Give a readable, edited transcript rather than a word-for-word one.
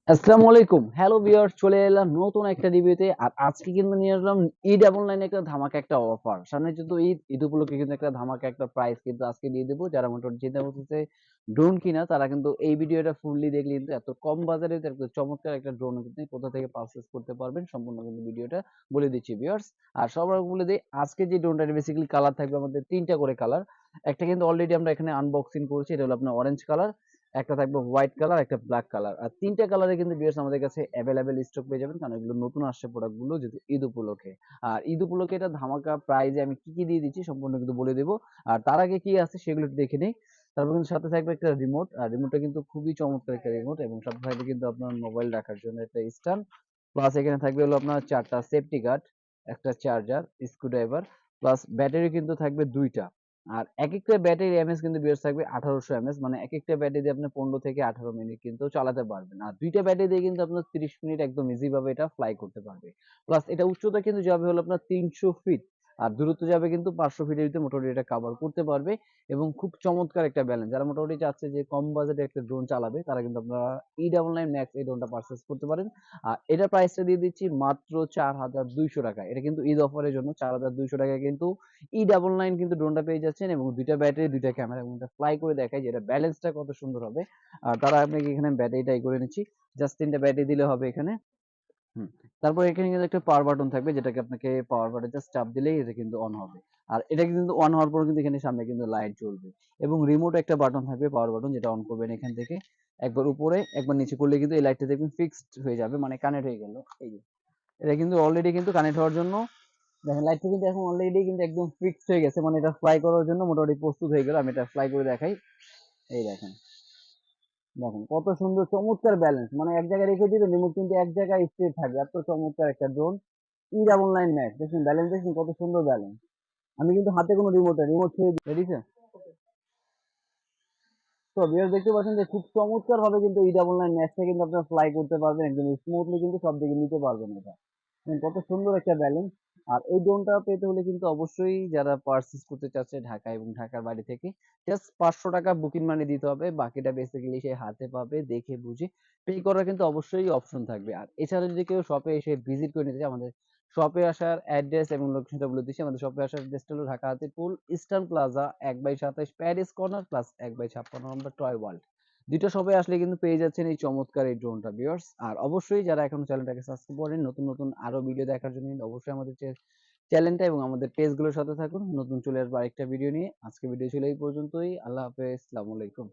আসসালামু আলাইকুম। Hello viewers, চলে এলাম নতুন একটা রিভিউতে। আর আজকে কিন্তু নিয়ে আসলাম ঈদ অনলাইনে একটা ধামাকা একটা অফার। সামনে যেহেতু ঈদ, ঈদ উপলক্ষে কিন্তু একটা ধামাকা একটা প্রাইস কিন্তু আজকে দিয়ে দেব। যারা মোটামুটি চিন্তা করতেছে ড্রোন কিনা, তারা কিন্তু এই ভিডিওটা ফুললি দেখলে কিন্তু এত কম বাজারে একটা চমৎকার একটা ড্রোন কিন্তু কোথা থেকে পারচেজ করতে পারবেন সম্পূর্ণ কিন্তু ভিডিওটা বলে দিচ্ছি ভিউয়ার্স। আর সবার আগে বলে দেই, আজকে যে ড্রোনটা বেসিক্যালি কালার থাকবে আমাদের ৩ টা করে কালার। একটা কিন্তু অলরেডি আমরা এখানে আনবক্সিং করেছি, এটা হলো আপনার অরেঞ্জ কালার, একটা থাকবে হোয়াইট কালার, একটা ব্ল্যাক কালার। আর ৩ টা কালারে কিন্তু ভিউয়ার্স আমাদের কাছে এভেইলেবল স্টক পেয়ে যাবেন, কারণ এগুলো নতুন আসছে প্রোডাক্ট গুলো যেহেতু ঈদ উপলক্ষে। আর ঈদ উপলক্ষে এটা ধামাকা প্রাইজে আমি কি দিয়ে দিচ্ছি সম্পূর্ণ কিন্তু বলে দেব। আর তার আগে কি আছে সেগুলো একটু দেখে নেই। তারপর কিন্তু সাথে থাকবে একটা রিমোট, আর রিমোটটা কিন্তু খুবই চমৎকার একটা রিমোট, এবং সাথে থাকবে কিন্তু আপনার মোবাইল রাখার জন্য একটা স্ট্যান্ড। প্লাস এখানে থাকবে হলো আপনার ৪ টা সেফটি গার্ড, একটা চার্জার, স্ক্রুড্রাইভার, প্লাস ব্যাটারি কিন্তু থাকবে ২ টা। আর একেকটা ব্যাটারির এমএএইচ কিন্তু বেশ থাকবে 1800 এমএএইচ, মানে একেকটা ব্যাটারি দিয়ে আপনি 15 থেকে 18 মিনিট কিন্তু চালাতে পারবেন। আর ২ টা ব্যাটারি দিয়ে কিন্তু আপনার 30 মিনিট একদম ইজি ভাবে এটা ফ্লাই করতে পারবে। প্লাস এটা উচ্চতা কিন্তু যাবে হলো আপনার 300 ফিট, আর দূরত্ব যাবে কিন্তু 500 ফিটের ভিতরে মোটামুটি এটা কভার করতে পারবে। এবং খুব চমৎকার একটা ব্যালেন্স, যারা মোটামুটি চাচ্ছে যে কম বাজেটে একটা ড্রোন চালাবে, তারা কিন্তু আপনারা E99 ম্যাক্স এই ড্রোনটা পারচেজ করতে পারেন। আর এটার প্রাইসটা দিয়ে দিচ্ছি মাত্র 4200 টাকা। এটা কিন্তু ঈদ অফারের জন্য 4200 টাকায় কিন্তু E99 কিন্তু ড্রোনটা পেয়ে যাচ্ছেন, এবং ২ টা ব্যাটারি, ২ টা ক্যামেরা, এবং এটা ফ্লাই করে দেখায় যে এটা ব্যালেন্সটা কত সুন্দর হবে। আর তারা আপনাকে এখানে ব্যাটারিটাই করে নিচ্ছি। জাস্ট ৩ টা ব্যাটারি দিলে হবে এখানে। হুম। তারপর এখানে কিন্তু একটা পাওয়ার বাটন থাকবে, যেটাকে আপনাকে পাওয়ার বাটন জাস্ট চাপ দিলেই এটা কিন্তু অন হবে। আর এটা কিন্তু অন হওয়ার পর কিন্তু এখানে সামনে কিন্তু লাইট জ্বলবে। এবং রিমোট একটা বাটন থাকবে, পাওয়ার বাটন, যেটা অন করবেন এখান থেকে। একবার উপরে একবার নিচে করলে কিন্তু এই লাইটটা দেখবেন ফিক্সড হয়ে যাবে, মানে কানেক্ট হয়ে গেল। এই যে এটা কিন্তু অলরেডি কিন্তু কানেক্ট হওয়ার জন্য দেখেন লাইটটা কিন্তু এখন অলরেডি কিন্তু একদম ফিক্সড হয়ে গেছে, মানে এটা ফ্লাই করার জন্য মোটামুটি প্রস্তুত হয়ে গেল। আমি এটা ফ্লাই করে দেখাই। এই দেখেন, দেখেন কত সুন্দর চমৎকার ব্যালেন্স, মানে এক জায়গায় রেখে দিলে রিমোট কিন্তু এক জায়গায় স্থির থাকবে। এত চমৎকার একটা ড্রোন E99 ম্যাক্স, দেখুন ব্যালেন্স, দেখুন কত সুন্দর ব্যালেন্স। আমি কিন্তু হাতে কোনো রিমোট ছেড়ে দিয়েছি। তো ভিউয়ার্স দেখতে পাচ্ছেন যে খুব চমৎকার ভাবে কিন্তু E99 ম্যাক্সটা কিন্তু আপনারা ফ্লাই করতে পারবেন, একদম স্মুথলি কিন্তু সব দিকে নিতে পারবেন এটা। দেখেন কত সুন্দর একটা ব্যালেন্স। আর এই ড্রোনটা পেতে হলে কিন্তু অবশ্যই যারা পারচেজ করতে চাচ্ছে ঢাকা এবং ঢাকার বাইরে থেকে, জাস্ট 500 টাকা বুকিং মানি দিতে হবে। বাকিটা বেসিক্যালি সে হাতে পাবে, দেখে বুঝে পে করার কিন্তু অবশ্যই অপশন থাকবে। আর এছাড়া যদি কেউ শপে এসে ভিজিট করে নিতে চায়, আমাদের শপে আসার অ্যাড্রেস এবং লোকেশনটা বলে দিচ্ছি। আমাদের শপে আসার অ্যাড্রেসটা হলো ঢাকা হাতিরপুল ইস্টার্ন প্লাজা ১/২৭ প্যারিস কর্নার প্লাস ১/৫৬ নম্বর টয় ওয়ার্ল্ড। ২ টা শপে আসলে কিন্তু পেয়ে যাচ্ছেন এই চমৎকার এই ড্রোনটা ভিউয়ার্স। আর অবশ্যই যারা এখনো চ্যানেলটাকে সাবস্ক্রাইব করেন, নতুন নতুন আরো ভিডিও দেখার জন্য কিন্তু অবশ্যই আমাদের চ্যানেলটা এবং আমাদের পেজগুলোর সাথে থাকুন। নতুন চলে আসবো আরেকটা ভিডিও নিয়ে। আজকে ভিডিও ছিল এই পর্যন্তই। আল্লাহ হাফেজ। আসসালামু আলাইকুম।